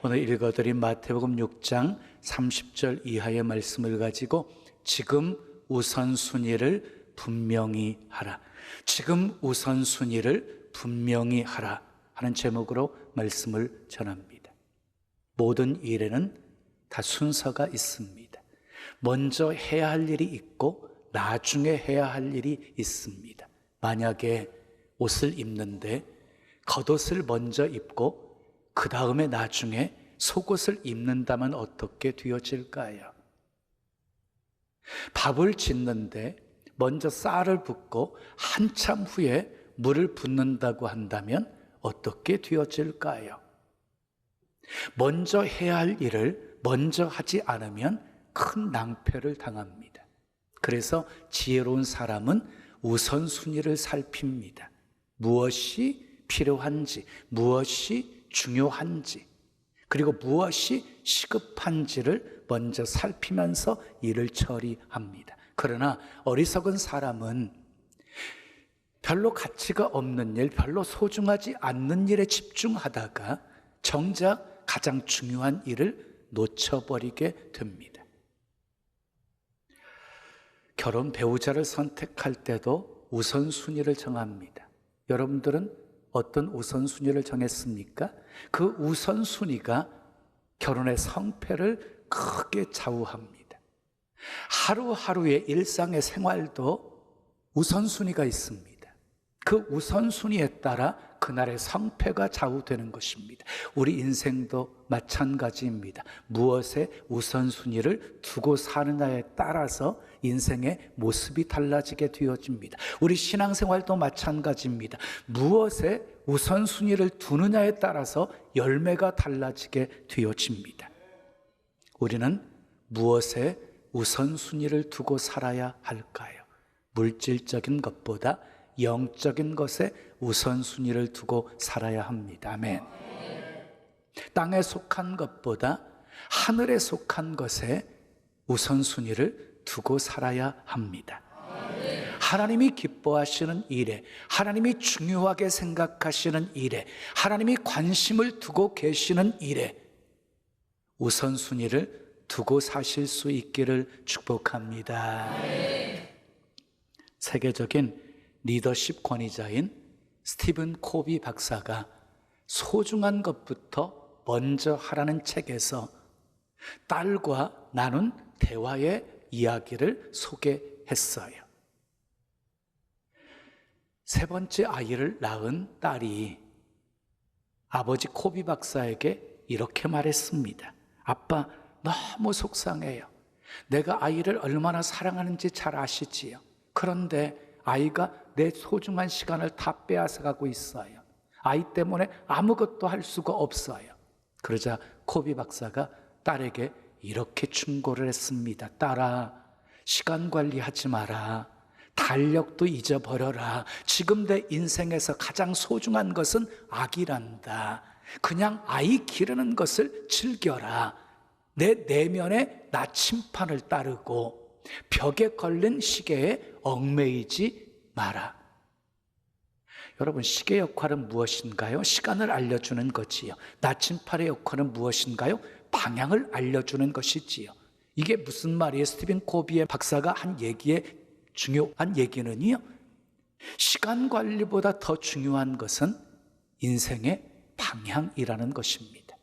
오늘 읽어드린 마태복음 6장 30절 이하의 말씀을 가지고 지금 우선순위를 분명히 하라, 지금 우선순위를 분명히 하라 하는 제목으로 말씀을 전합니다. 모든 일에는 다 순서가 있습니다. 먼저 해야 할 일이 있고 나중에 해야 할 일이 있습니다. 만약에 옷을 입는데 겉옷을 먼저 입고 그 다음에 나중에 속옷을 입는다면 어떻게 되어질까요? 밥을 짓는데 먼저 쌀을 붓고 한참 후에 물을 붓는다고 한다면 어떻게 되어질까요? 먼저 해야 할 일을 먼저 하지 않으면 큰 낭패를 당합니다. 그래서 지혜로운 사람은 우선순위를 살핍니다. 무엇이 필요한지, 무엇이 중요한지, 그리고 무엇이 시급한지를 먼저 살피면서 일을 처리합니다. 그러나 어리석은 사람은 별로 가치가 없는 일, 별로 소중하지 않는 일에 집중하다가 정작 가장 중요한 일을 놓쳐버리게 됩니다. 결혼 배우자를 선택할 때도 우선순위를 정합니다. 여러분들은 어떤 우선순위를 정했습니까? 그 우선순위가 결혼의 성패를 크게 좌우합니다. 하루하루의 일상의 생활도 우선순위가 있습니다. 그 우선순위에 따라 그날의 성패가 좌우되는 것입니다. 우리 인생도 마찬가지입니다. 무엇에 우선순위를 두고 사느냐에 따라서 인생의 모습이 달라지게 되어집니다. 우리 신앙생활도 마찬가지입니다. 무엇에 우선순위를 두느냐에 따라서 열매가 달라지게 되어집니다. 우리는 무엇에 우선순위를 두고 살아야 할까요? 물질적인 것보다 영적인 것에 우선순위를 두고 살아야 합니다. 아멘. 땅에 속한 것보다 하늘에 속한 것에 우선순위를 두고 살아야 합니다. 하나님이 기뻐하시는 일에, 하나님이 중요하게 생각하시는 일에, 하나님이 관심을 두고 계시는 일에 우선순위를 두고 사실 수 있기를 축복합니다. 세계적인 리더십 권위자인 스티븐 코비 박사가 소중한 것부터 먼저 하라는 책에서 딸과 나눈 대화의 이야기를 소개했어요. 세 번째 아이를 낳은 딸이 아버지 코비 박사에게 이렇게 말했습니다. 아빠, 너무 속상해요. 내가 아이를 얼마나 사랑하는지 잘 아시지요. 그런데 아이가 내 소중한 시간을 다 빼앗아가고 있어요. 아이 때문에 아무것도 할 수가 없어요. 그러자 코비 박사가 딸에게 이렇게 충고를 했습니다. 딸아, 시간 관리하지 마라. 달력도 잊어버려라. 지금 내 인생에서 가장 소중한 것은 아기란다. 그냥 아이 기르는 것을 즐겨라. 내 내면의 나침판을 따르고 벽에 걸린 시계에 얽매이지 마라. 여러분, 시계 역할은 무엇인가요? 시간을 알려주는 거지요. 나침판의 역할은 무엇인가요? 방향을 알려주는 것이지요. 이게 무슨 말이에요? 스티븐 코비의 박사가 한 얘기의 중요한 얘기는요, 시간 관리보다 더 중요한 것은 인생의 방향이라는 것입니다.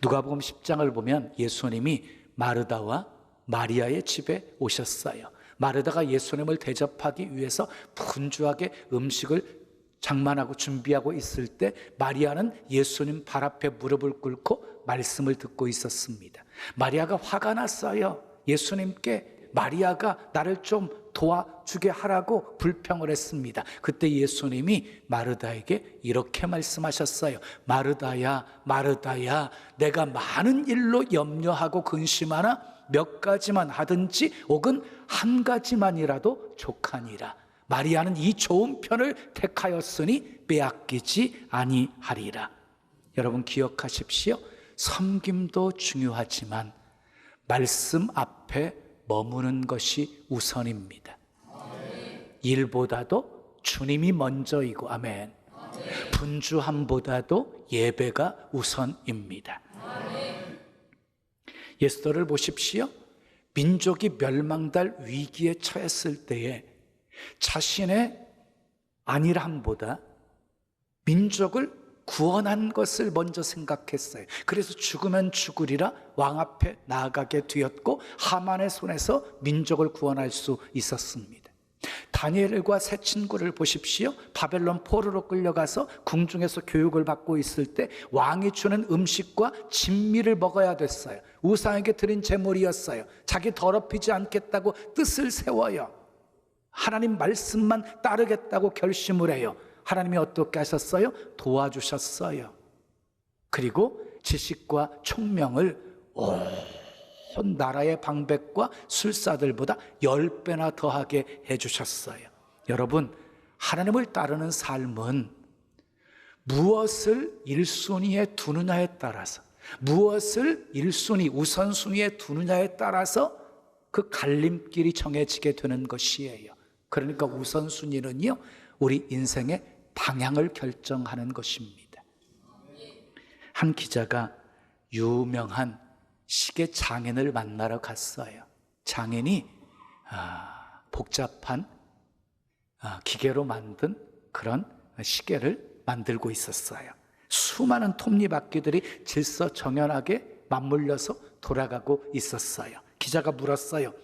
누가복음 10장을 보면 예수님이 마르다와 마리아의 집에 오셨어요. 마르다가 예수님을 대접하기 위해서 분주하게 음식을 장만하고 준비하고 있을 때 마리아는 예수님 발 앞에 무릎을 꿇고 말씀을 듣고 있었습니다. 마리아가 화가 났어요. 예수님께 마리아가 나를 좀 도와주게 하라고 불평을 했습니다. 그때 예수님이 마르다에게 이렇게 말씀하셨어요. 마르다야, 마르다야, 내가 많은 일로 염려하고 근심하나 몇 가지만 하든지 혹은 한 가지만이라도 족하니라. 마리아는 이 좋은 편을 택하였으니 빼앗기지 아니하리라. 여러분 기억하십시오. 섬김도 중요하지만 말씀 앞에 머무는 것이 우선입니다. 일보다도 주님이 먼저이고, 아멘. 분주함보다도 예배가 우선입니다. 예수들을 보십시오. 민족이 멸망달 위기에 처했을 때에 자신의 안일함보다 민족을 구원한 것을 먼저 생각했어요. 그래서 죽으면 죽으리라 왕 앞에 나아가게 되었고 하만의 손에서 민족을 구원할 수 있었습니다. 다니엘과 세 친구를 보십시오. 바벨론 포로로 끌려가서 궁중에서 교육을 받고 있을 때 왕이 주는 음식과 진미를 먹어야 됐어요. 우상에게 드린 제물이었어요. 자기 더럽히지 않겠다고 뜻을 세워요. 하나님 말씀만 따르겠다고 결심을 해요. 하나님이 어떻게 하셨어요? 도와주셨어요. 그리고 지식과 총명을 온 나라의 방백과 술사들보다 10배나 더하게 해주셨어요. 여러분, 하나님을 따르는 삶은 무엇을 1순위에 두느냐에 따라서, 무엇을 1순위, 우선순위에 두느냐에 따라서 그 갈림길이 정해지게 되는 것이에요. 그러니까 우선순위는요, 우리 인생의 방향을 결정하는 것입니다. 한 기자가 유명한 시계 장인을 만나러 갔어요. 장인이 복잡한 기계로 만든 그런 시계를 만들고 있었어요. 수많은 톱니바퀴들이 질서정연하게 맞물려서 돌아가고 있었어요. 기자가 물었어요.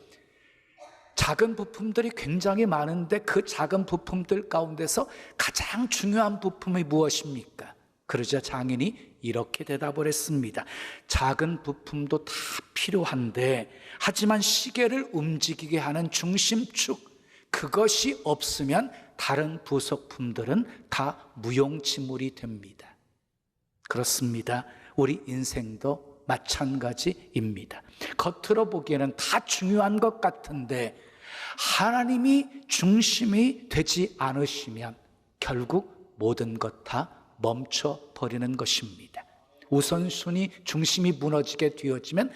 작은 부품들이 굉장히 많은데 그 작은 부품들 가운데서 가장 중요한 부품이 무엇입니까? 그러자 장인이 이렇게 대답을 했습니다. 작은 부품도 다 필요한데 하지만 시계를 움직이게 하는 중심축, 그것이 없으면 다른 부속품들은 다 무용지물이 됩니다. 그렇습니다. 우리 인생도 마찬가지입니다. 겉으로 보기에는 다 중요한 것 같은데 하나님이 중심이 되지 않으시면 결국 모든 것 다 멈춰버리는 것입니다. 우선순위 중심이 무너지게 되어지면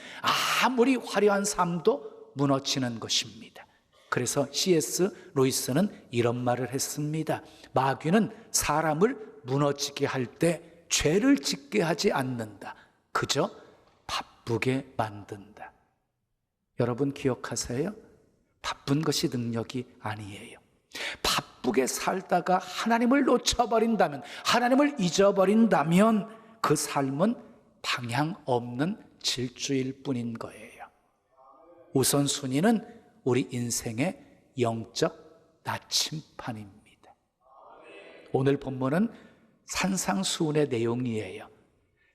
아무리 화려한 삶도 무너지는 것입니다. 그래서 C.S. 루이스는 이런 말을 했습니다. 마귀는 사람을 무너지게 할 때 죄를 짓게 하지 않는다. 그저 바쁘게 만든다. 여러분 기억하세요? 바쁜 것이 능력이 아니에요. 바쁘게 살다가 하나님을 놓쳐버린다면, 하나님을 잊어버린다면 그 삶은 방향 없는 질주일 뿐인 거예요. 우선순위는 우리 인생의 영적 나침판입니다. 오늘 본문은 산상수훈의 내용이에요.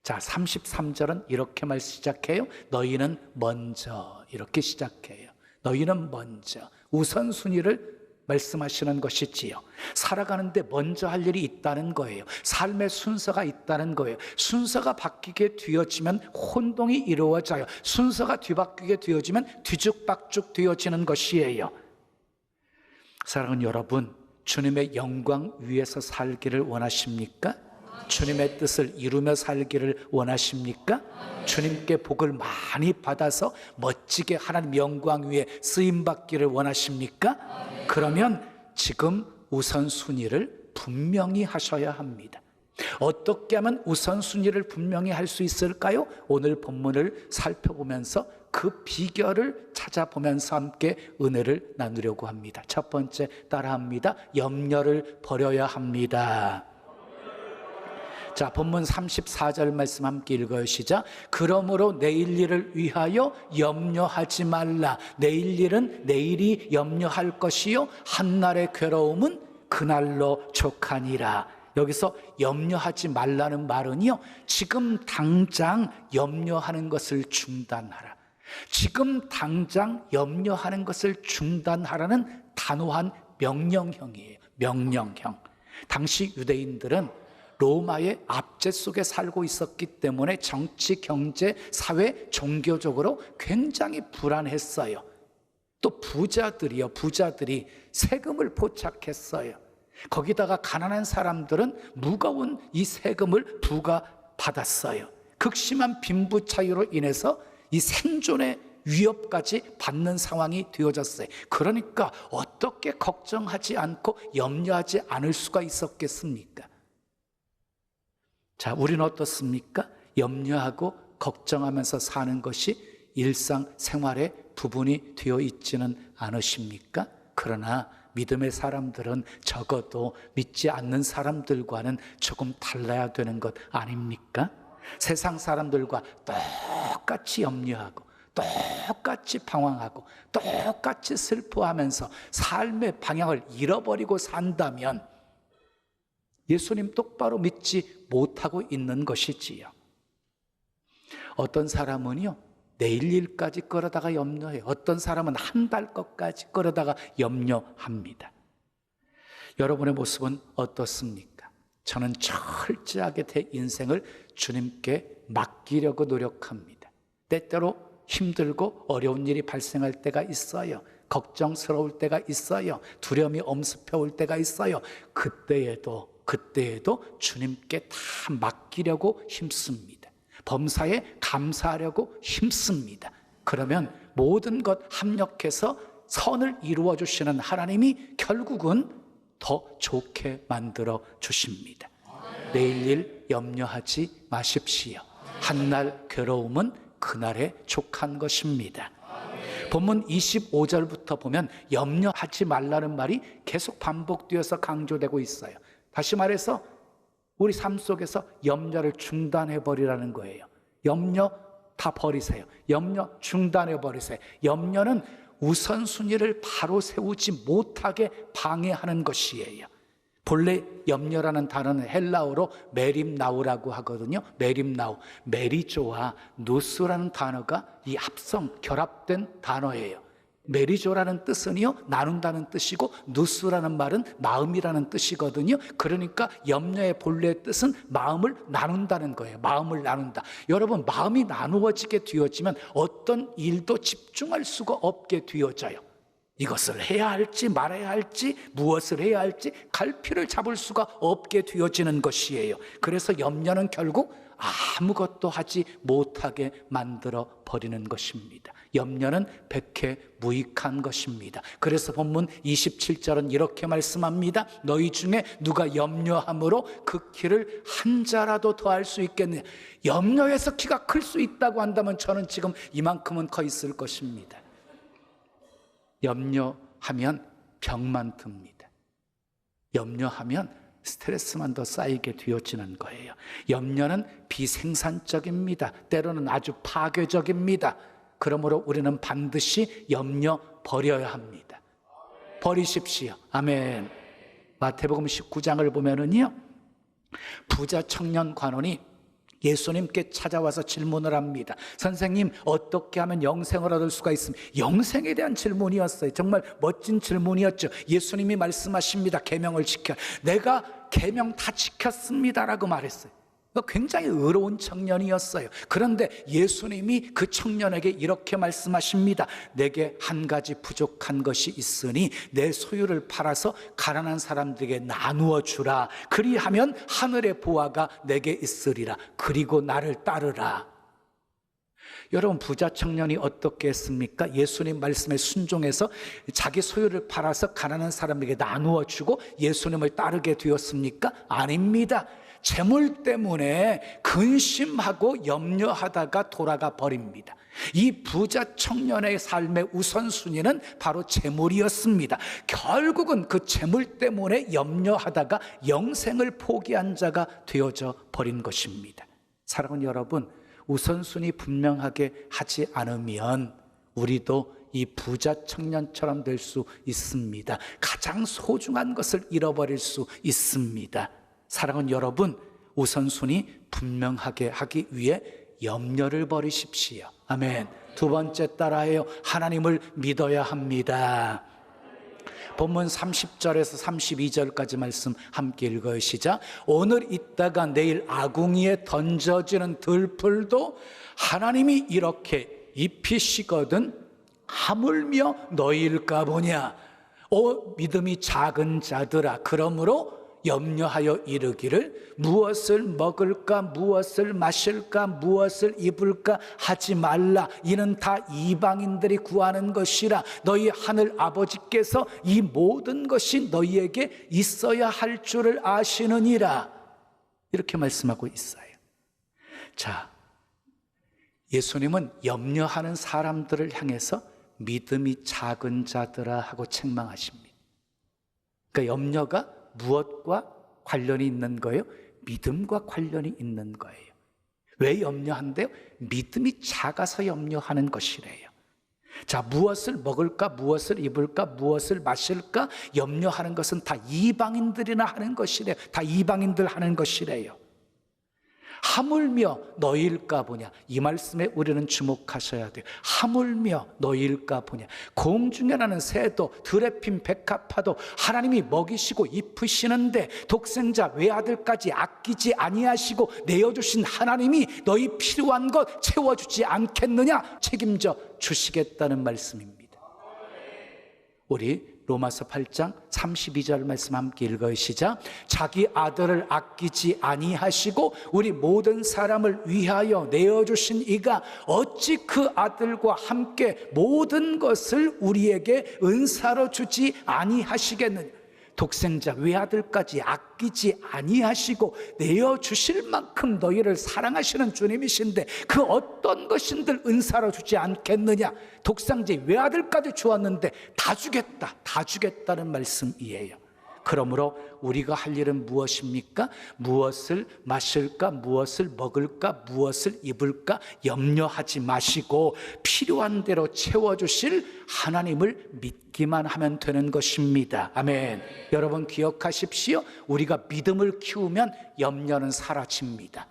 자, 33절은 이렇게 말 시작해요. 너희는 먼저, 이렇게 시작해요. 너희는 먼저, 우선순위를 말씀하시는 것이지요. 살아가는데 먼저 할 일이 있다는 거예요. 삶의 순서가 있다는 거예요. 순서가 바뀌게 되어지면 혼동이 이루어져요. 순서가 뒤바뀌게 되어지면 뒤죽박죽 되어지는 것이에요. 사랑하는 여러분, 주님의 영광 위에서 살기를 원하십니까? 주님의 뜻을 이루며 살기를 원하십니까? 주님께 복을 많이 받아서 멋지게 하나님 영광 위에 쓰임받기를 원하십니까? 그러면 지금 우선순위를 분명히 하셔야 합니다. 어떻게 하면 우선순위를 분명히 할 수 있을까요? 오늘 본문을 살펴보면서 그 비결을 찾아보면서 함께 은혜를 나누려고 합니다. 첫 번째, 따라합니다. 염려를 버려야 합니다. 자, 본문 34절 말씀 함께 읽어요. 시작. 그러므로 내일 일을 위하여 염려하지 말라. 내일 일은 내일이 염려할 것이요 한날의 괴로움은 그날로 족하니라. 여기서 염려하지 말라는 말은요, 지금 당장 염려하는 것을 중단하라. 지금 당장 염려하는 것을 중단하라는 단호한 명령형이에요. 명령형. 당시 유대인들은 로마의 압제 속에 살고 있었기 때문에 정치, 경제, 사회, 종교적으로 굉장히 불안했어요. 또 부자들이 세금을 포착했어요. 거기다가 가난한 사람들은 무거운 이 세금을 부과받았어요. 극심한 빈부 차이로 인해서 이 생존의 위협까지 받는 상황이 되어졌어요. 그러니까 어떻게 걱정하지 않고 염려하지 않을 수가 있었겠습니까? 자, 우리는 어떻습니까? 염려하고 걱정하면서 사는 것이 일상생활의 부분이 되어 있지는 않으십니까? 그러나 믿음의 사람들은 적어도 믿지 않는 사람들과는 조금 달라야 되는 것 아닙니까? 세상 사람들과 똑같이 염려하고 똑같이 방황하고 똑같이 슬퍼하면서 삶의 방향을 잃어버리고 산다면 예수님 똑바로 믿지 못하고 있는 것이지요. 어떤 사람은요, 내일 일까지 끌어다가 염려해요. 어떤 사람은 한 달 것까지 끌어다가 염려합니다. 여러분의 모습은 어떻습니까? 저는 철저하게 제 인생을 주님께 맡기려고 노력합니다. 때때로 힘들고 어려운 일이 발생할 때가 있어요. 걱정스러울 때가 있어요. 두려움이 엄습해 올 때가 있어요. 그때에도 주님께 다 맡기려고 힘씁니다. 범사에 감사하려고 힘씁니다. 그러면 모든 것 합력해서 선을 이루어 주시는 하나님이 결국은 더 좋게 만들어 주십니다. 내일 일 염려하지 마십시오. 한날 괴로움은 그날에 족한 것입니다. 본문 25절부터 보면 염려하지 말라는 말이 계속 반복되어서 강조되고 있어요. 다시 말해서 우리 삶 속에서 염려를 중단해 버리라는 거예요. 염려 다 버리세요. 염려 중단해 버리세요. 염려는 우선순위를 바로 세우지 못하게 방해하는 것이에요. 본래 염려라는 단어는 헬라어로 메림나우라고 하거든요. 메림나우, 메리조와 누스라는 단어가 이 합성, 결합된 단어예요. 메리조라는 뜻은요, 나눈다는 뜻이고 누스라는 말은 마음이라는 뜻이거든요. 그러니까 염려의 본래의 뜻은 마음을 나눈다는 거예요. 마음을 나눈다. 여러분, 마음이 나누어지게 되어지면 어떤 일도 집중할 수가 없게 되어져요. 이것을 해야 할지 말아야 할지 무엇을 해야 할지 갈피를 잡을 수가 없게 되어지는 것이에요. 그래서 염려는 결국 아무것도 하지 못하게 만들어 버리는 것입니다. 염려는 백해무익한 것입니다. 그래서 본문 27절은 이렇게 말씀합니다. 너희 중에 누가 염려함으로 그 키를 한 자라도 더할 수 있겠느냐. 염려해서 키가 클 수 있다고 한다면 저는 지금 이만큼은 커 있을 것입니다. 염려하면 병만 듭니다. 염려하면 스트레스만 더 쌓이게 되어지는 거예요. 염려는 비생산적입니다. 때로는 아주 파괴적입니다. 그러므로 우리는 반드시 염려 버려야 합니다. 버리십시오. 아멘. 마태복음 19장을 보면은요, 부자 청년 관원이 예수님께 찾아와서 질문을 합니다. 선생님, 어떻게 하면 영생을 얻을 수가 있습니까? 영생에 대한 질문이었어요. 정말 멋진 질문이었죠. 예수님이 말씀하십니다. 계명을 지켜. 내가 계명 다 지켰습니다라고 말했어요. 굉장히 의로운 청년이었어요. 그런데 예수님이 그 청년에게 이렇게 말씀하십니다. 내게 한 가지 부족한 것이 있으니 내 소유를 팔아서 가난한 사람들에게 나누어 주라. 그리하면 하늘의 보화가 내게 있으리라. 그리고 나를 따르라. 여러분, 부자 청년이 어떻게 했습니까? 예수님 말씀에 순종해서 자기 소유를 팔아서 가난한 사람에게 나누어 주고 예수님을 따르게 되었습니까? 아닙니다. 재물 때문에 근심하고 염려하다가 돌아가 버립니다. 이 부자 청년의 삶의 우선순위는 바로 재물이었습니다. 결국은 그 재물 때문에 염려하다가 영생을 포기한 자가 되어져 버린 것입니다. 사랑하는 여러분, 우선순위 분명하게 하지 않으면 우리도 이 부자 청년처럼 될 수 있습니다. 가장 소중한 것을 잃어버릴 수 있습니다. 사랑하는 여러분, 우선순위 분명하게 하기 위해 염려를 버리십시오. 아멘. 두 번째 따라해요. 하나님을 믿어야 합니다. 본문 30절에서 32절까지 말씀 함께 읽어요. 시작. 오늘 있다가 내일 아궁이에 던져지는 들풀도 하나님이 이렇게 입히시거든 하물며 너희일까 보냐. 오 믿음이 작은 자들아, 그러므로 염려하여 이르기를 무엇을 먹을까 무엇을 마실까 무엇을 입을까 하지 말라. 이는 다 이방인들이 구하는 것이라. 너희 하늘 아버지께서 이 모든 것이 너희에게 있어야 할 줄을 아시느니라. 이렇게 말씀하고 있어요. 자, 예수님은 염려하는 사람들을 향해서 믿음이 작은 자들아 하고 책망하십니다. 그러니까 염려가 무엇과 관련이 있는 거예요? 믿음과 관련이 있는 거예요. 왜 염려한대요? 믿음이 작아서 염려하는 것이래요. 자, 무엇을 먹을까, 무엇을 입을까, 무엇을 마실까 염려하는 것은 다 이방인들이나 하는 것이래요. 다 이방인들 하는 것이래요. 하물며 너희일까 보냐. 이 말씀에 우리는 주목하셔야 돼요. 하물며 너희일까 보냐. 공중에 나는 새도 들에 핀 백합화도 하나님이 먹이시고 입히시는데 독생자 외아들까지 아끼지 아니하시고 내어주신 하나님이 너희 필요한 것 채워주지 않겠느냐. 책임져 주시겠다는 말씀입니다. 우리 로마서 8장 32절 말씀 함께 읽어요. 시작. 자기 아들을 아끼지 아니하시고 우리 모든 사람을 위하여 내어주신 이가 어찌 그 아들과 함께 모든 것을 우리에게 은사로 주지 아니하시겠느냐. 독생자 외아들까지 아끼지 아니하시고 내어주실 만큼 너희를 사랑하시는 주님이신데 그 어떤 것인들 은사로 주지 않겠느냐. 독생자 외아들까지 주었는데 다 주겠다는 말씀이에요. 그러므로 우리가 할 일은 무엇입니까? 무엇을 마실까, 무엇을 먹을까, 무엇을 입을까 염려하지 마시고 필요한 대로 채워주실 하나님을 믿기만 하면 되는 것입니다. 아멘. 여러분 기억하십시오. 우리가 믿음을 키우면 염려는 사라집니다.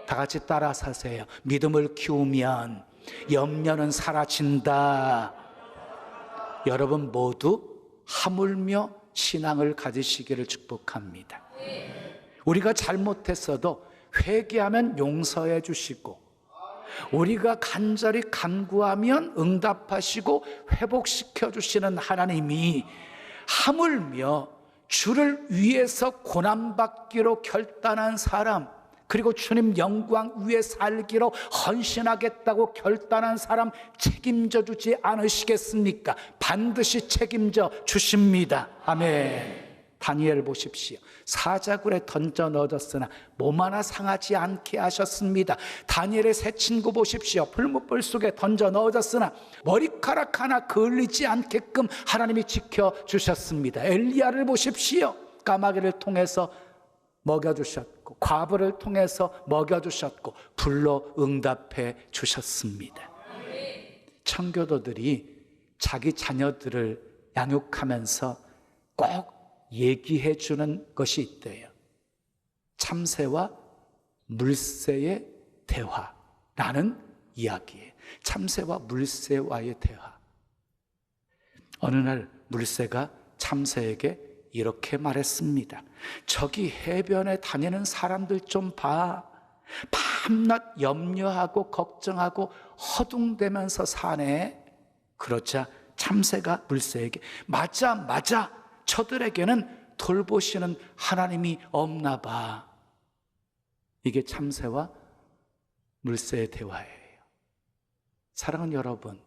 다 같이 따라서 하세요. 믿음을 키우면 염려는 사라진다. 여러분 모두 하물며 신앙을 가지시기를 축복합니다. 우리가 잘못했어도 회개하면 용서해 주시고 우리가 간절히 간구하면 응답하시고 회복시켜 주시는 하나님이 하물며 주를 위해서 고난받기로 결단한 사람, 그리고 주님 영광 위에 살기로 헌신하겠다고 결단한 사람 책임져 주지 않으시겠습니까? 반드시 책임져 주십니다. 아멘. 다니엘 보십시오. 사자굴에 던져 넣어졌으나 몸 하나 상하지 않게 하셨습니다. 다니엘의 세 친구 보십시오. 풀무불 속에 던져 넣어졌으나 머리카락 하나 그을리지 않게끔 하나님이 지켜주셨습니다. 엘리야를 보십시오. 까마귀를 통해서 먹여주셨고 과부를 통해서 먹여주셨고 불로 응답해 주셨습니다. 청교도들이 자기 자녀들을 양육하면서 꼭 얘기해 주는 것이 있대요. 참새와 물새의 대화라는 이야기예요. 참새와 물새와의 대화. 어느 날 물새가 참새에게 이렇게 말했습니다. 저기 해변에 다니는 사람들 좀 봐. 밤낮 염려하고 걱정하고 허둥대면서 사네. 그러자 참새가 물새에게 맞아. 저들에게는 돌보시는 하나님이 없나 봐. 이게 참새와 물새의 대화예요. 사랑하는 여러분,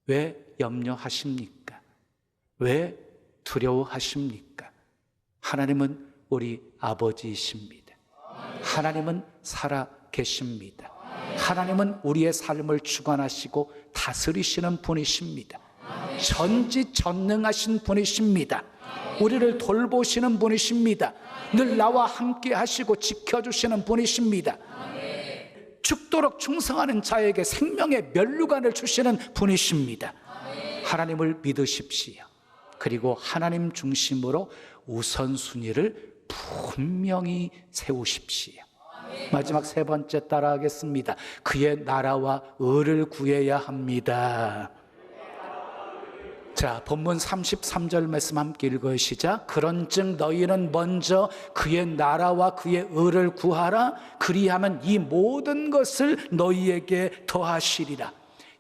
왜 염려하십니까? 왜 두려워하십니까? 하나님은 우리 아버지이십니다. 하나님은 살아 계십니다. 하나님은 우리의 삶을 주관하시고 다스리시는 분이십니다. 전지전능하신 분이십니다. 우리를 돌보시는 분이십니다. 늘 나와 함께 하시고 지켜주시는 분이십니다. 죽도록 충성하는 자에게 생명의 면류관을 주시는 분이십니다. 하나님을 믿으십시오. 그리고 하나님 중심으로 우선순위를 분명히 세우십시오. 마지막 세 번째 따라하겠습니다. 그의 나라와 의를 구해야 합니다. 자, 본문 33절 말씀 함께 읽어요. 시작. 그런즉 너희는 먼저 그의 나라와 그의 의를 구하라. 그리하면 이 모든 것을 너희에게 더하시리라.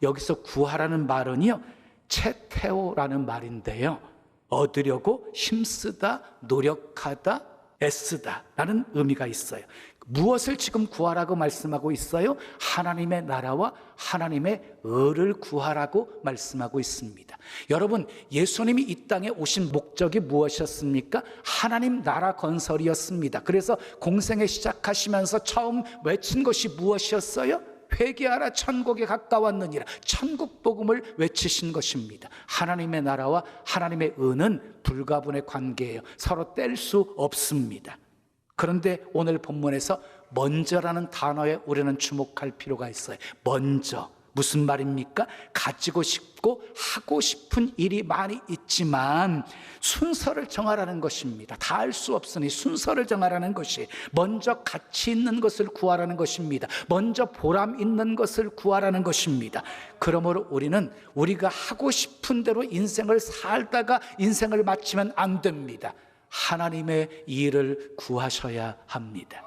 여기서 구하라는 말은요, 채테오라는 말인데요, 얻으려고 힘쓰다, 노력하다, 애쓰다 라는 의미가 있어요. 무엇을 지금 구하라고 말씀하고 있어요? 하나님의 나라와 하나님의 의를 구하라고 말씀하고 있습니다. 여러분, 예수님이 이 땅에 오신 목적이 무엇이었습니까? 하나님 나라 건설이었습니다. 그래서 공생애 시작하시면서 처음 외친 것이 무엇이었어요? 회개하라, 천국에 가까웠느니라. 천국 복음을 외치신 것입니다. 하나님의 나라와 하나님의 의는 불가분의 관계예요. 서로 뗄 수 없습니다. 그런데 오늘 본문에서 먼저라는 단어에 우리는 주목할 필요가 있어요. 먼저. 무슨 말입니까? 가지고 싶고 하고 싶은 일이 많이 있지만 순서를 정하라는 것입니다. 다 할 수 없으니 순서를 정하라는 것이, 먼저 가치 있는 것을 구하라는 것입니다. 먼저 보람 있는 것을 구하라는 것입니다. 그러므로 우리는 우리가 하고 싶은 대로 인생을 살다가 인생을 마치면 안 됩니다. 하나님의 일을 구하셔야 합니다.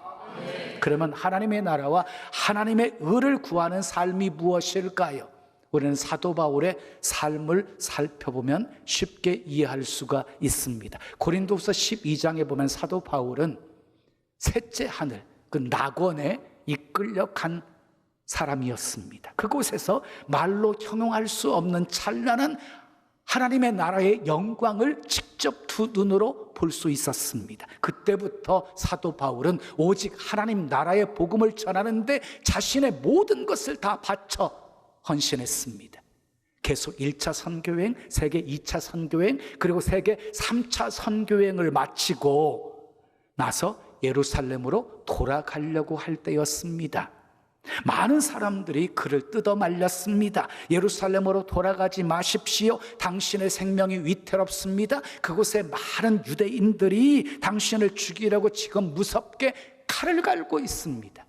그러면 하나님의 나라와 하나님의 의를 구하는 삶이 무엇일까요? 우리는 사도 바울의 삶을 살펴보면 쉽게 이해할 수가 있습니다. 고린도후서 12장에 보면 사도 바울은 셋째 하늘, 그 낙원에 이끌려 간 사람이었습니다. 그곳에서 말로 형용할 수 없는 찬란한 하나님의 나라의 영광을 직접 두 눈으로 볼 수 있었습니다. 그때부터 사도 바울은 오직 하나님 나라의 복음을 전하는데 자신의 모든 것을 다 바쳐 헌신했습니다. 계속 1차 선교여행, 세계 2차 선교여행, 그리고 세계 3차 선교여행을 마치고 나서 예루살렘으로 돌아가려고 할 때였습니다. 많은 사람들이 그를 뜯어 말렸습니다. 예루살렘으로 돌아가지 마십시오. 당신의 생명이 위태롭습니다. 그곳에 많은 유대인들이 당신을 죽이려고 지금 무섭게 칼을 갈고 있습니다.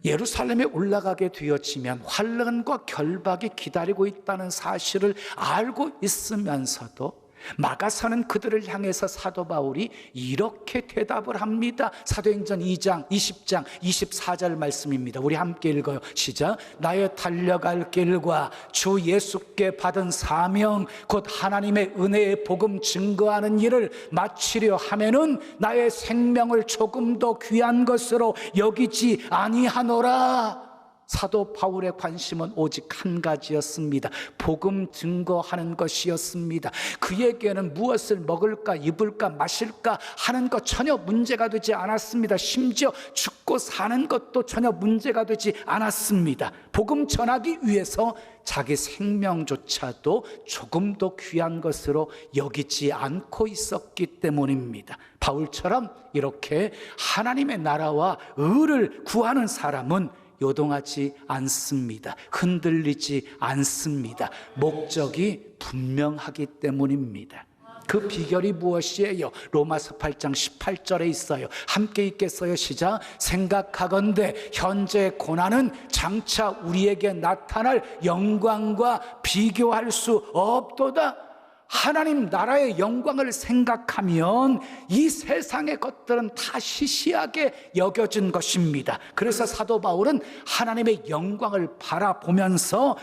예루살렘에 올라가게 되어지면 환난과 결박이 기다리고 있다는 사실을 알고 있으면서도 마가서는 그들을 향해서 사도 바울이 이렇게 대답을 합니다. 사도행전 2장 20장 24절 말씀입니다. 우리 함께 읽어요. 시작. 나의 달려갈 길과 주 예수께 받은 사명 곧 하나님의 은혜의 복음 증거하는 일을 마치려 하면은 나의 생명을 조금 더 귀한 것으로 여기지 아니하노라. 사도 바울의 관심은 오직 한 가지였습니다. 복음 증거하는 것이었습니다. 그에게는 무엇을 먹을까, 입을까, 마실까 하는 것 전혀 문제가 되지 않았습니다. 심지어 죽고 사는 것도 전혀 문제가 되지 않았습니다. 복음 전하기 위해서 자기 생명조차도 조금 더 귀한 것으로 여기지 않고 있었기 때문입니다. 바울처럼 이렇게 하나님의 나라와 의를 구하는 사람은 요동하지 않습니다. 흔들리지 않습니다. 목적이 분명하기 때문입니다. 그 비결이 무엇이에요? 로마서 8장 18절에 있어요. 함께 읽겠어요. 시작. 생각하건대 현재 고난은 장차 우리에게 나타날 영광과 비교할 수 없도다. 하나님 나라의 영광을 생각하면 이 세상의 것들은 다 시시하게 여겨진 것입니다. 그래서 사도 바울은 하나님의 영광을 바라보면서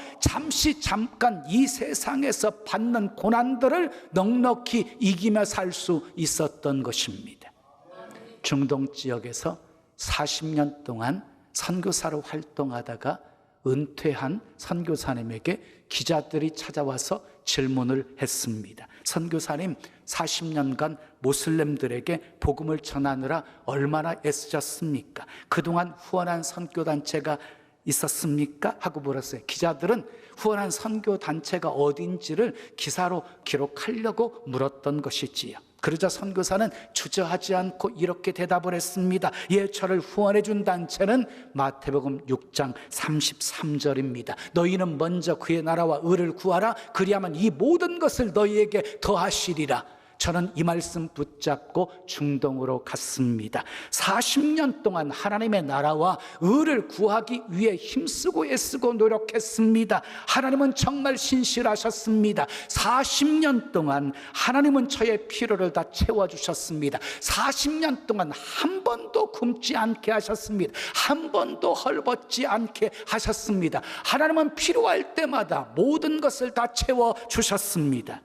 잠깐 이 세상에서 받는 고난들을 넉넉히 이기며 살 수 있었던 것입니다. 중동 지역에서 40년 동안 선교사로 활동하다가 은퇴한 선교사님에게 기자들이 찾아와서 질문을 했습니다. 선교사님, 40년간 모슬렘들에게 복음을 전하느라 얼마나 애쓰셨습니까? 그동안 후원한 선교단체가 있었습니까? 하고 물었어요. 기자들은 후원한 선교단체가 어딘지를 기사로 기록하려고 물었던 것이지요. 그러자 선교사는 주저하지 않고 이렇게 대답을 했습니다. 예, 저를 후원해 준 단체는 마태복음 6장 33절입니다. 너희는 먼저 그의 나라와 의를 구하라. 그리하면 이 모든 것을 너희에게 더하시리라. 저는 이 말씀 붙잡고 중동으로 갔습니다. 40년 동안 하나님의 나라와 의를 구하기 위해 힘쓰고 애쓰고 노력했습니다. 하나님은 정말 신실하셨습니다. 40년 동안 하나님은 저의 필요를 다 채워주셨습니다. 40년 동안 한 번도 굶지 않게 하셨습니다. 한 번도 헐벗지 않게 하셨습니다. 하나님은 필요할 때마다 모든 것을 다 채워주셨습니다.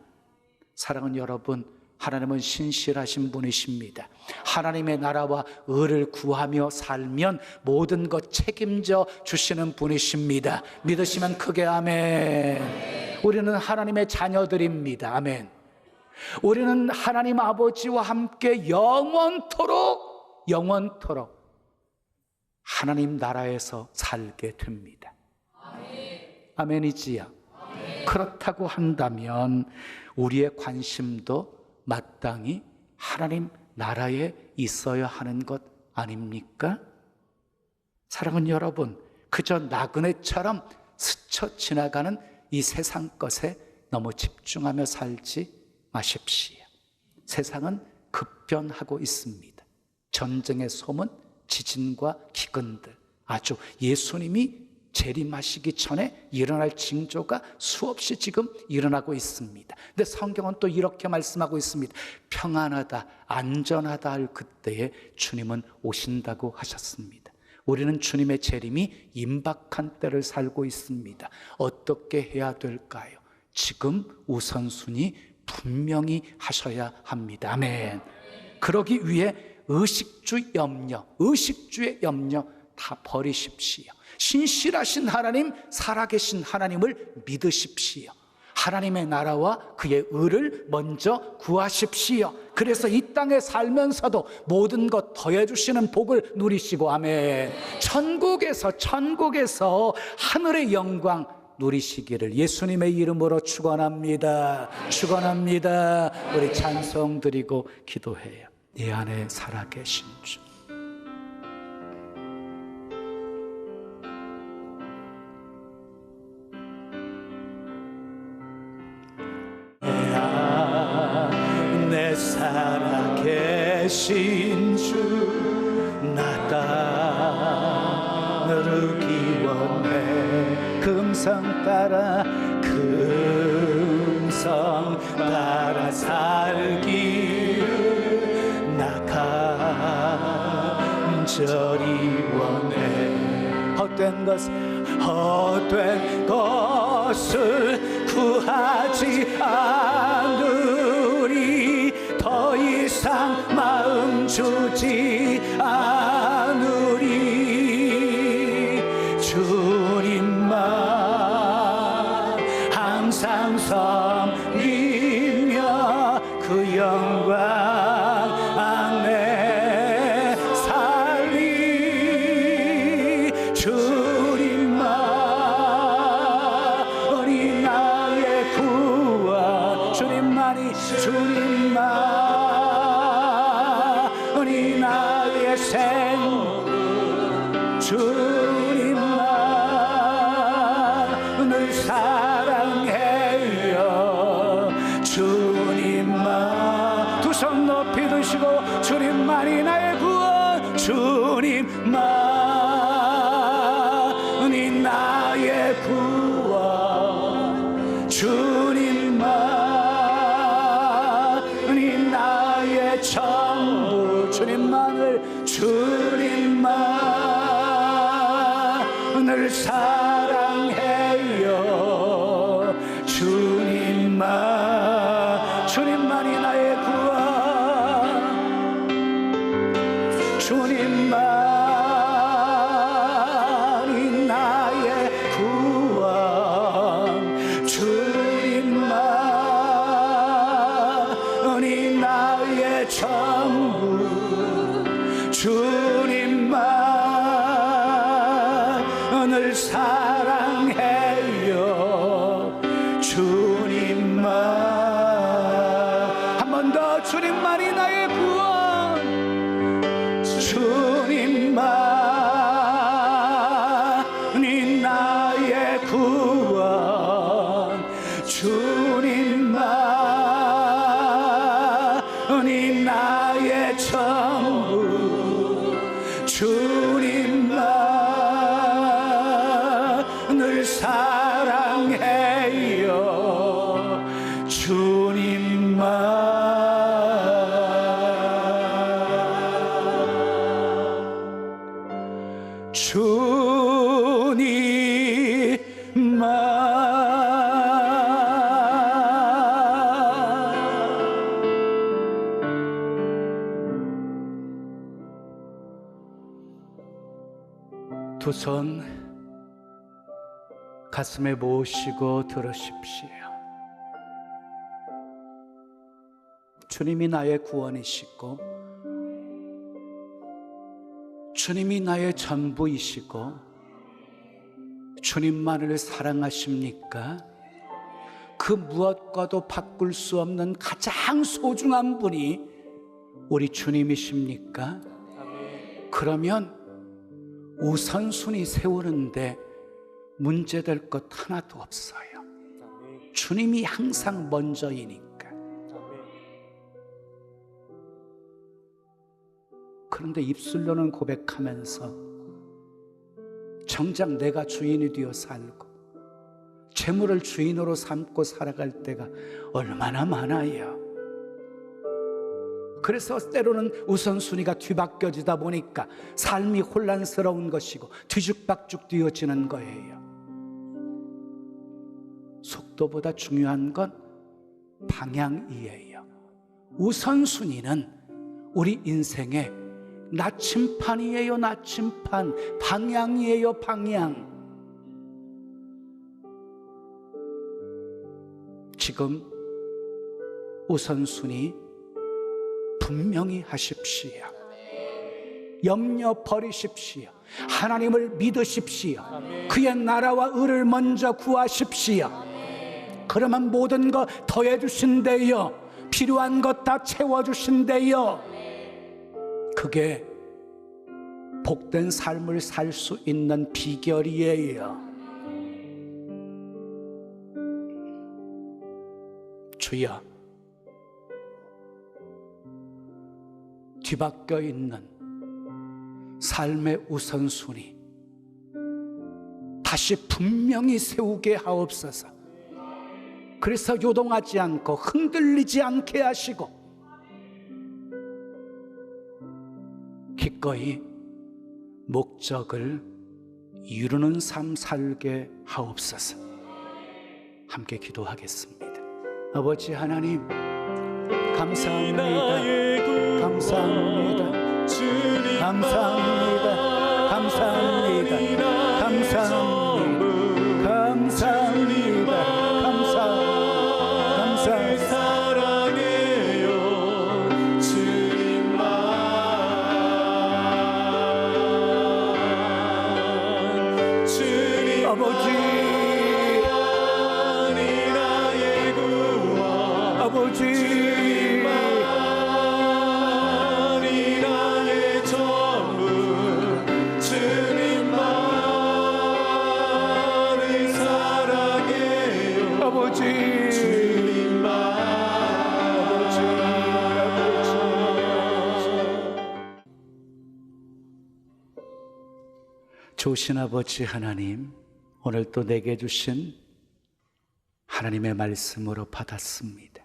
사랑하는 여러분, 하나님은 신실하신 분이십니다. 하나님의 나라와 의를 구하며 살면 모든 것 책임져 주시는 분이십니다. 믿으시면 크게 아멘. 우리는 하나님의 자녀들입니다. 아멘. 우리는 하나님 아버지와 함께 영원토록 하나님 나라에서 살게 됩니다. 아멘이지요. 그렇다고 한다면 우리의 관심도 마땅히 하나님 나라에 있어야 하는 것 아닙니까? 사랑하는 여러분, 그저 나그네처럼 스쳐 지나가는 이 세상 것에 너무 집중하며 살지 마십시오. 세상은 급변하고 있습니다. 전쟁의 소문, 지진과 기근들, 아주 예수님이 재림하시기 전에 일어날 징조가 수없이 지금 일어나고 있습니다. 근데 성경은 또 이렇게 말씀하고 있습니다. 평안하다, 안전하다 할 그때에 주님은 오신다고 하셨습니다. 우리는 주님의 재림이 임박한 때를 살고 있습니다. 어떻게 해야 될까요? 지금 우선순위 분명히 하셔야 합니다. 아멘. 그러기 위해 의식주의 염려 다 버리십시오. 신실하신 하나님, 살아계신 하나님을 믿으십시오. 하나님의 나라와 그의 의를 먼저 구하십시오. 그래서 이 땅에 살면서도 모든 것 더해주시는 복을 누리시고, 아멘. 천국에서 하늘의 영광 누리시기를 예수님의 이름으로 축원합니다. 우리 찬송 드리고 기도해요. 내 안에 살아계신 주, 내 살아계신 주, 나 따르기 원해. 금성 따라 살기를 나 간절히 원해. 헛된 것을 구하지 않으리. 더 이상 마음 주지 않으리. 주님만 항상 섬기며 그 영광 안에 살리. 주님만이 나의 구원, 주님만이 나의 생명, 주님만을 사랑해요. 주님만 두 손 높이 드시고, 주님만이 나의 구원, 주님만이 나의 구원, 주님만이 나의 전부. 주님만을 사랑해요. 주님만이 나의 구원, 주님만이 나의 구원, 주님만이 나의 전부. 주님만을 사랑해요. 주님만. 한 번 더. 주님만이 나의 구원, 주님만이 나의 구원, 주님만이 나의 전부. 주님만을 사랑해요. 주님만. 주님만. 두 손 가슴에 모으시고 들으십시오. 주님이 나의 구원이시고 주님이 나의 전부이시고 주님만을 사랑하십니까? 그 무엇과도 바꿀 수 없는 가장 소중한 분이 우리 주님이십니까? 그러면 우선순위 세우는데 문제될 것 하나도 없어요. 주님이 항상 먼저이니까. 그런데 입술로는 고백하면서 정작 내가 주인이 되어 살고 재물을 주인으로 삼고 살아갈 때가 얼마나 많아요. 그래서 때로는 우선순위가 뒤바뀌어지다 보니까 삶이 혼란스러운 것이고 뒤죽박죽 되어지는 거예요. 속도보다 중요한 건 방향이에요. 우선순위는 우리 인생의 나침판이에요. 나침판. 방향이에요. 방향. 지금 우선순위 분명히 하십시오. 염려 버리십시오. 하나님을 믿으십시오. 그의 나라와 의를 먼저 구하십시오. 그러면 모든 것 더해 주신대요. 필요한 것 다 채워 주신대요. 그게 복된 삶을 살 수 있는 비결이에요. 주여, 뒤바뀌어 있는 삶의 우선순위 다시 분명히 세우게 하옵소서. 그래서 요동하지 않고 흔들리지 않게 하시고 기꺼이 목적을 이루는 삶 살게 하옵소서. 함께 기도하겠습니다. 아버지 하나님, 감사합니다. 감사합니다. 감사합니다. 감사합니다. 감사합니다. 감사합니다. 감사합니다. 사랑해요 주님만. 주님 아버지, 나의 구원 아버지, 좋으신 아버지 하나님, 오늘 또 내게 주신 하나님의 말씀으로 받았습니다.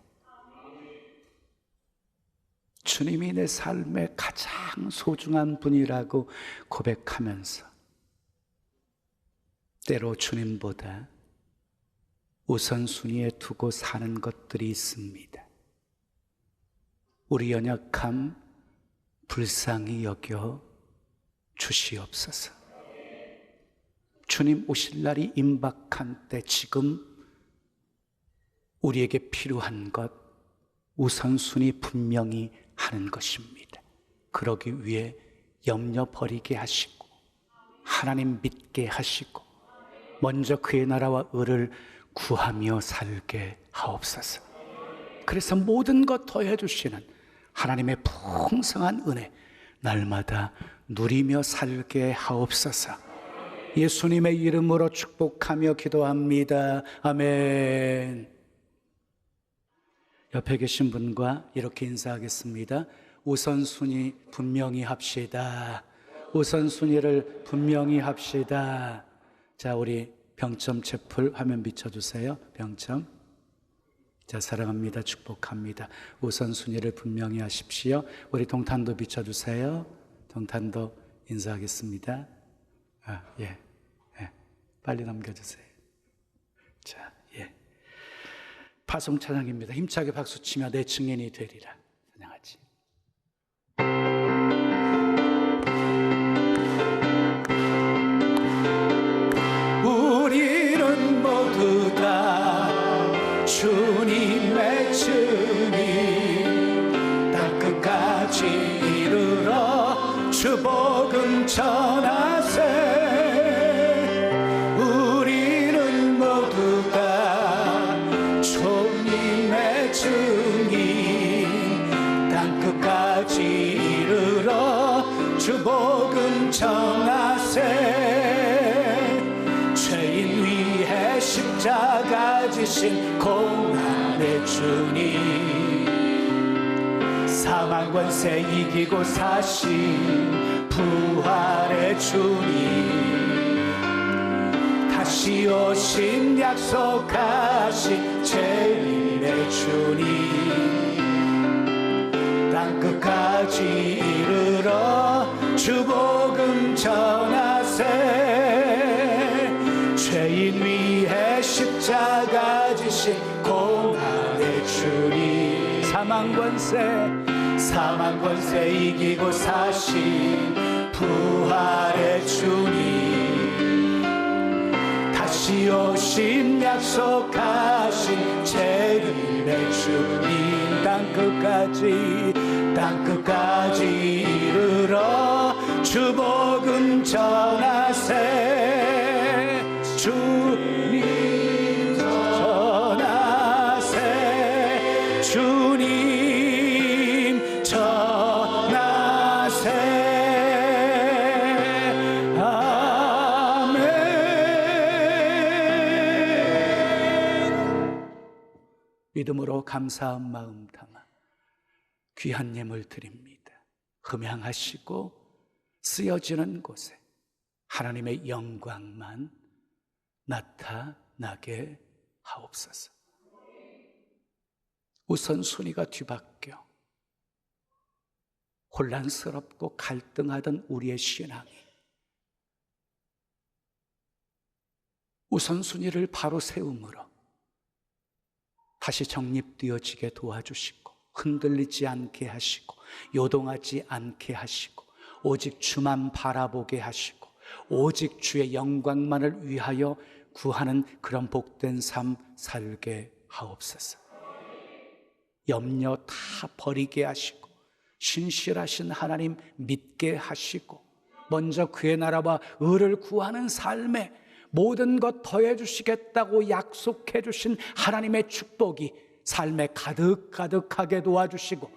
주님이 내 삶의 가장 소중한 분이라고 고백하면서 때로 주님보다 우선순위에 두고 사는 것들이 있습니다. 우리 연약함 불쌍히 여겨 주시옵소서. 주님 오실 날이 임박한 때 지금 우리에게 필요한 것 우선순위 분명히 하는 것입니다. 그러기 위해 염려 버리게 하시고 하나님 믿게 하시고 먼저 그의 나라와 의를 구하며 살게 하옵소서. 그래서 모든 것 더해 주시는 하나님의 풍성한 은혜 날마다 누리며 살게 하옵소서. 예수님의 이름으로 축복하며 기도합니다. 아멘. 옆에 계신 분과 이렇게 인사하겠습니다. 우선순위 분명히 합시다. 우선순위를 분명히 합시다. 자, 우리 병점 채플 화면 비춰주세요. 병점. 자, 사랑합니다. 축복합니다. 우선순위를 분명히 하십시오. 우리 동탄도 비춰주세요. 동탄도 인사하겠습니다. 예. 빨리 넘겨주세요. 자, 예. 파송 찬양입니다. 힘차게 박수치며 내 증인이 되리라. 찬양하지. 죄인 위해 십자가 지신 고난의 주님, 사망 권세 이기고 사신 부활의 주님, 다시 오신 약속하신 재림의 주님, 땅끝까지 이르러 주복음 전하세. 죄인 위해 십자가 지신 고난의 주님, 사망 권세 이기고 사신 부활의 주님, 다시 오신 약속하신 재림의 주님, 땅끝까지 이르러 주복음 전하세. 주님 전하세. 주님 전하세. 아멘. 믿음으로 감사한 마음 담아 귀한 예물 드립니다. 흠향하시고 쓰여지는 곳에 하나님의 영광만 나타나게 하옵소서. 우선순위가 뒤바뀌어 혼란스럽고 갈등하던 우리의 신앙이 우선순위를 바로 세움으로 다시 정립되어지게 도와주시고, 흔들리지 않게 하시고, 요동하지 않게 하시고, 오직 주만 바라보게 하시고, 오직 주의 영광만을 위하여 구하는 그런 복된 삶 살게 하옵소서. 염려 다 버리게 하시고, 신실하신 하나님 믿게 하시고, 먼저 그의 나라와 의를 구하는 삶에 모든 것 더해 주시겠다고 약속해 주신 하나님의 축복이 삶에 가득가득하게 도와주시고,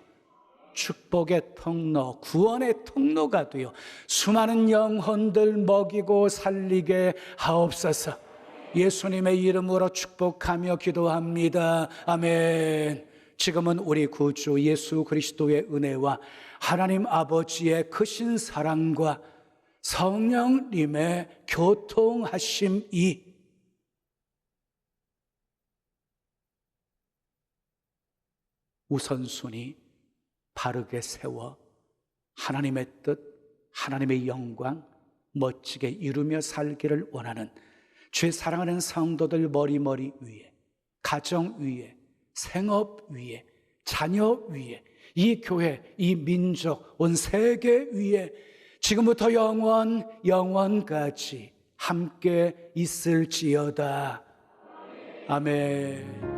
축복의 통로, 구원의 통로가 되어 수많은 영혼들 먹이고 살리게 하옵소서. 예수님의 이름으로 축복하며 기도합니다. 아멘. 지금은 우리 구주 예수 그리스도의 은혜와 하나님 아버지의 크신 사랑과 성령님의 교통하심이 우선순위 바르게 세워 하나님의 뜻, 하나님의 영광 멋지게 이루며 살기를 원하는 주의 사랑하는 성도들 머리머리 위에, 가정 위에, 생업 위에, 자녀 위에, 이 교회, 이 민족, 온 세계 위에 지금부터 영원까지 함께 있을지어다. 아멘.